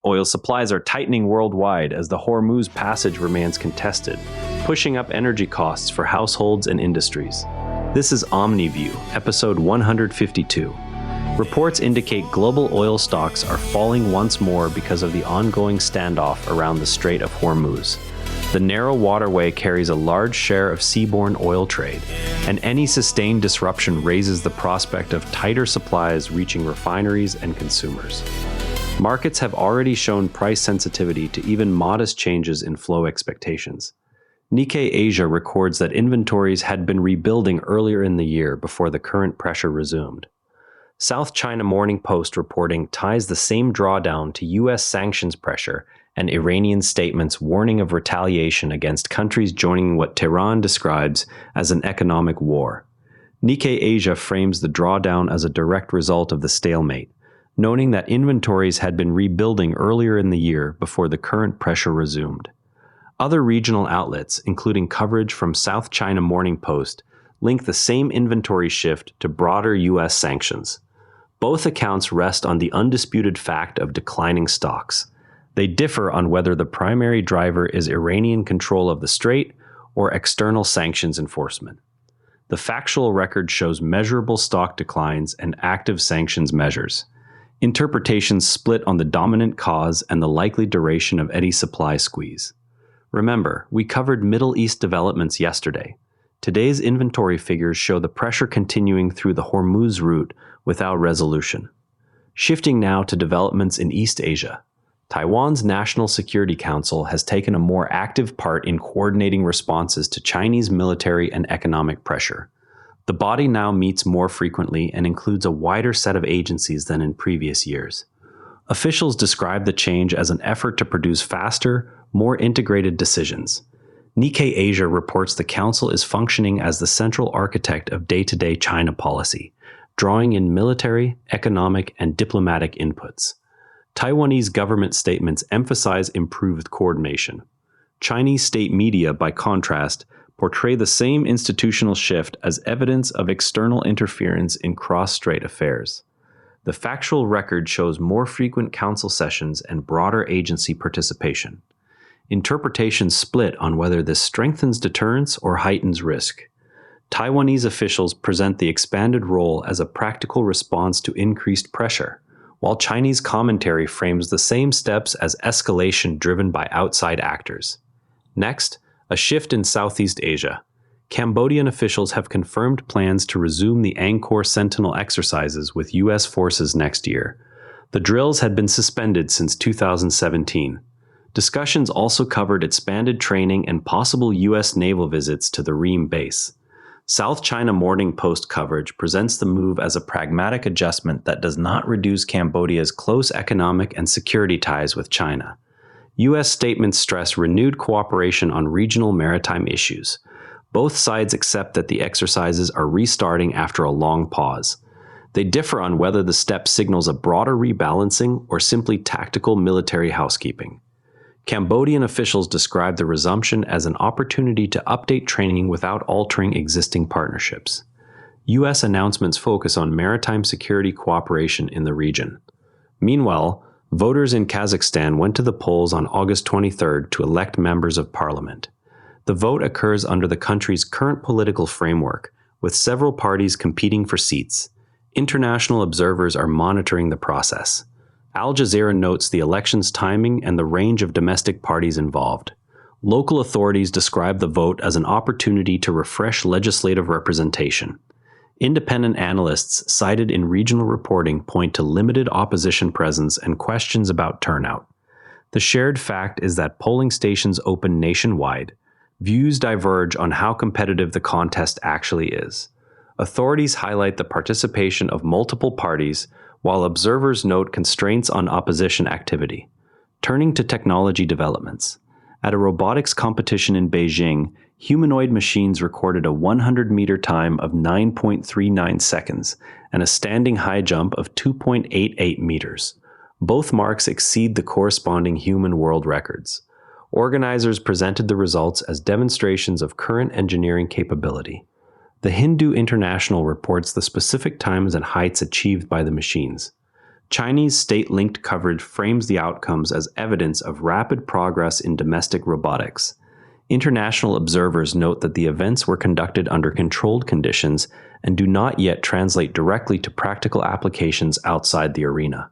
Oil supplies are tightening worldwide as the Hormuz passage remains contested, pushing up energy costs for households and industries. This is Omni View, episode 152. Reports indicate global oil stocks are falling once more because of the ongoing standoff around the Strait of Hormuz. The narrow waterway carries a large share of seaborne oil trade, and any sustained disruption raises the prospect of tighter supplies reaching refineries and consumers. Markets have already shown price sensitivity to even modest changes in flow expectations. Nikkei Asia records that inventories had been rebuilding earlier in the year before the current pressure resumed. South China Morning Post reporting ties the same drawdown to U.S. sanctions pressure and Iranian statements warning of retaliation against countries joining what Tehran describes as an economic war. Nikkei Asia frames the drawdown as a direct result of the stalemate, noting that inventories had been rebuilding earlier in the year before the current pressure resumed. Other regional outlets, including coverage from South China Morning Post, link the same inventory shift to broader U.S. sanctions. Both accounts rest on the undisputed fact of declining stocks. They differ on whether the primary driver is Iranian control of the strait or external sanctions enforcement. The factual record shows measurable stock declines and active sanctions measures. Interpretations split on the dominant cause and the likely duration of any supply squeeze. Remember, we covered Middle East developments yesterday. Today's inventory figures show the pressure continuing through the Hormuz route without resolution. Shifting now to developments in East Asia. Taiwan's National Security Council has taken a more active part in coordinating responses to Chinese military and economic pressure. The body now meets more frequently and includes a wider set of agencies than in previous years. Officials describe the change as an effort to produce faster, more integrated decisions. Nikkei Asia reports the council is functioning as the central architect of day-to-day China policy, drawing in military, economic, and diplomatic inputs. Taiwanese government statements emphasize improved coordination. Chinese state media, by contrast, portray the same institutional shift as evidence of external interference in cross-strait affairs. The factual record shows more frequent council sessions and broader agency participation. Interpretations split on whether this strengthens deterrence or heightens risk. Taiwanese officials present the expanded role as a practical response to increased pressure, while Chinese commentary frames the same steps as escalation driven by outside actors. Next, a shift in Southeast Asia. Cambodian officials have confirmed plans to resume the Angkor Sentinel exercises with U.S. forces next year. The drills had been suspended since 2017. Discussions also covered expanded training and possible U.S. naval visits to the Ream base. South China Morning Post coverage presents the move as a pragmatic adjustment that does not reduce Cambodia's close economic and security ties with China. U.S. statements stress renewed cooperation on regional maritime issues. Both sides accept that the exercises are restarting after a long pause. They differ on whether the step signals a broader rebalancing or simply tactical military housekeeping. Cambodian officials describe the resumption as an opportunity to update training without altering existing partnerships. U.S. announcements focus on maritime security cooperation in the region. Meanwhile, voters in Kazakhstan went to the polls on August 23rd to elect members of parliament. The vote occurs under the country's current political framework, with several parties competing for seats. International observers are monitoring the process. Al Jazeera notes the election's timing and the range of domestic parties involved. Local authorities describe the vote as an opportunity to refresh legislative representation. Independent analysts cited in regional reporting point to limited opposition presence and questions about turnout. The shared fact is that polling stations open nationwide. Views diverge on how competitive the contest actually is. Authorities highlight the participation of multiple parties, while observers note constraints on opposition activity. Turning to technology developments. At a robotics competition in Beijing, humanoid machines recorded a 100-meter time of 9.39 seconds and a standing high jump of 2.88 meters. Both marks exceed the corresponding human world records. Organizers presented the results as demonstrations of current engineering capability. The Hindu International reports the specific times and heights achieved by the machines. Chinese state-linked coverage frames the outcomes as evidence of rapid progress in domestic robotics. International observers note that the events were conducted under controlled conditions and do not yet translate directly to practical applications outside the arena.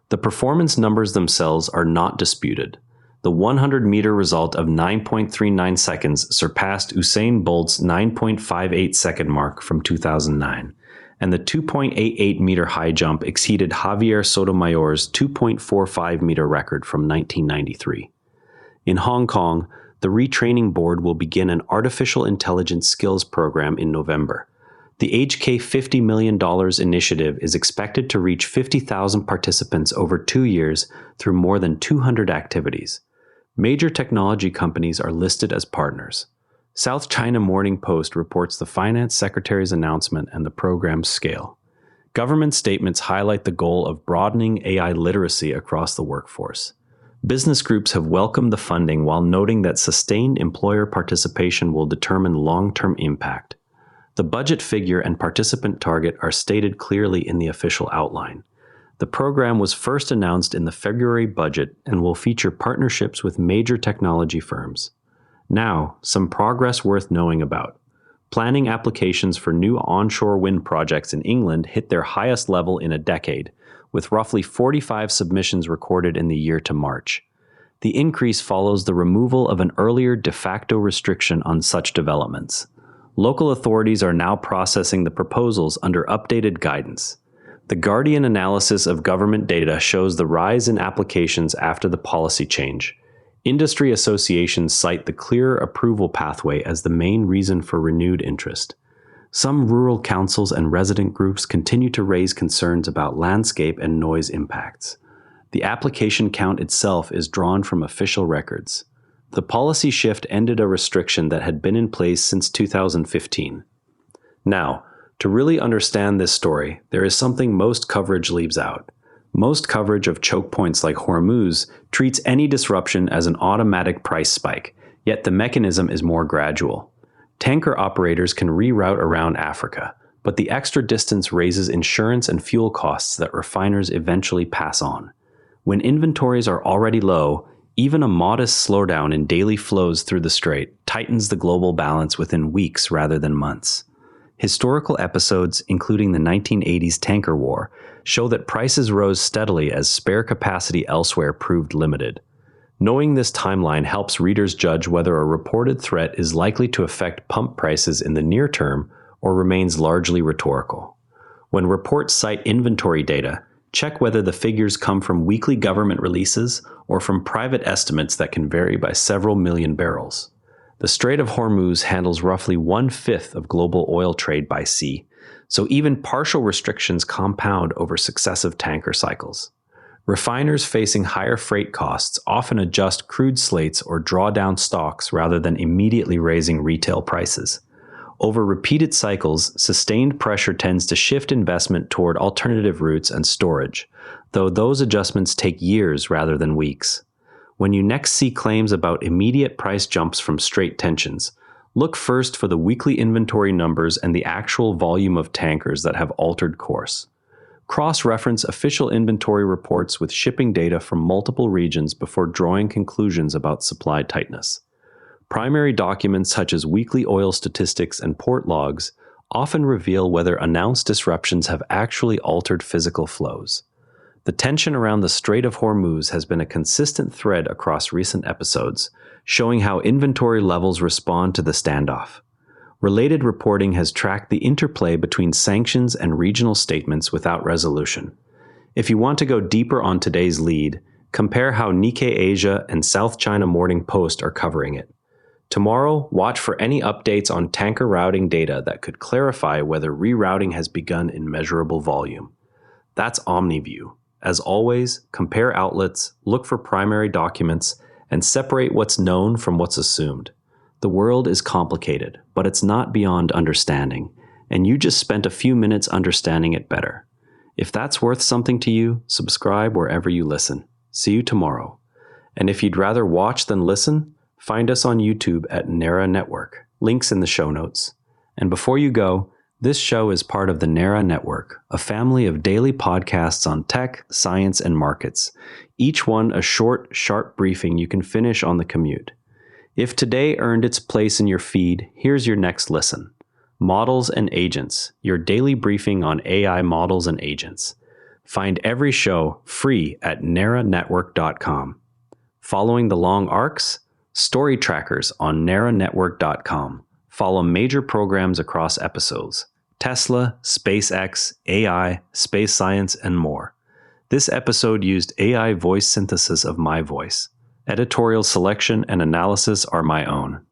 The performance numbers themselves are not disputed. The 100-meter result of 9.39 seconds surpassed Usain Bolt's 9.58-second mark from 2009, and the 2.88-meter high jump exceeded Javier Sotomayor's 2.45-meter record from 1993. In Hong Kong, the retraining board will begin an artificial intelligence skills program in November. The HK $50 million initiative is expected to reach 50,000 participants over 2 years through more than 200 activities. Major technology companies are listed as partners. South China Morning Post reports the finance secretary's announcement and the program's scale. Government statements highlight the goal of broadening AI literacy across the workforce. Business groups have welcomed the funding while noting that sustained employer participation will determine long-term impact. The budget figure and participant target are stated clearly in the official outline. The program was first announced in the February budget and will feature partnerships with major technology firms. Now, some progress worth knowing about. Planning applications for new onshore wind projects in England hit their highest level in a decade, with roughly 45 submissions recorded in the year to March. The increase follows the removal of an earlier de facto restriction on such developments. Local authorities are now processing the proposals under updated guidance. The Guardian analysis of government data shows the rise in applications after the policy change. Industry associations cite the clearer approval pathway as the main reason for renewed interest. Some rural councils and resident groups continue to raise concerns about landscape and noise impacts. The application count itself is drawn from official records. The policy shift ended a restriction that had been in place since 2015. Now, to really understand this story, there is something most coverage leaves out. Most coverage of choke points like Hormuz treats any disruption as an automatic price spike, yet the mechanism is more gradual. Tanker operators can reroute around Africa, but the extra distance raises insurance and fuel costs that refiners eventually pass on. When inventories are already low, even a modest slowdown in daily flows through the strait tightens the global balance within weeks rather than months. Historical episodes, including the 1980s tanker war, show that prices rose steadily as spare capacity elsewhere proved limited. Knowing this timeline helps readers judge whether a reported threat is likely to affect pump prices in the near term or remains largely rhetorical. When reports cite inventory data, check whether the figures come from weekly government releases or from private estimates that can vary by several million barrels. The Strait of Hormuz handles roughly 1/5 of global oil trade by sea, so even partial restrictions compound over successive tanker cycles. Refiners facing higher freight costs often adjust crude slates or draw down stocks rather than immediately raising retail prices. Over repeated cycles, sustained pressure tends to shift investment toward alternative routes and storage, though those adjustments take years rather than weeks. When you next see claims about immediate price jumps from strait tensions, look first for the weekly inventory numbers and the actual volume of tankers that have altered course. Cross-reference official inventory reports with shipping data from multiple regions before drawing conclusions about supply tightness. Primary documents such as weekly oil statistics and port logs often reveal whether announced disruptions have actually altered physical flows. The tension around the Strait of Hormuz has been a consistent thread across recent episodes, showing how inventory levels respond to the standoff. Related reporting has tracked the interplay between sanctions and regional statements without resolution. If you want to go deeper on today's lead, compare how Nikkei Asia and South China Morning Post are covering it. Tomorrow, watch for any updates on tanker routing data that could clarify whether rerouting has begun in measurable volume. That's Omni View. As always, compare outlets, look for primary documents, and separate what's known from what's assumed. The world is complicated, but it's not beyond understanding, and you just spent a few minutes understanding it better. If that's worth something to you, subscribe wherever you listen. See you tomorrow. And if you'd rather watch than listen, find us on YouTube at Nera Network. Links in the show notes. And before you go, This show is part of the NARA Network, a family of daily podcasts on tech, science, and markets. Each one a short, sharp briefing you can finish on the commute. If today earned its place in your feed, here's your next listen. Models and Agents, your daily briefing on AI models and agents. Find every show free at naranetwork.com. Following the long arcs? Story trackers on naranetwork.com. Follow major programs across episodes. Tesla, SpaceX, AI, space science, and more. This episode used AI voice synthesis of my voice. Editorial selection and analysis are my own.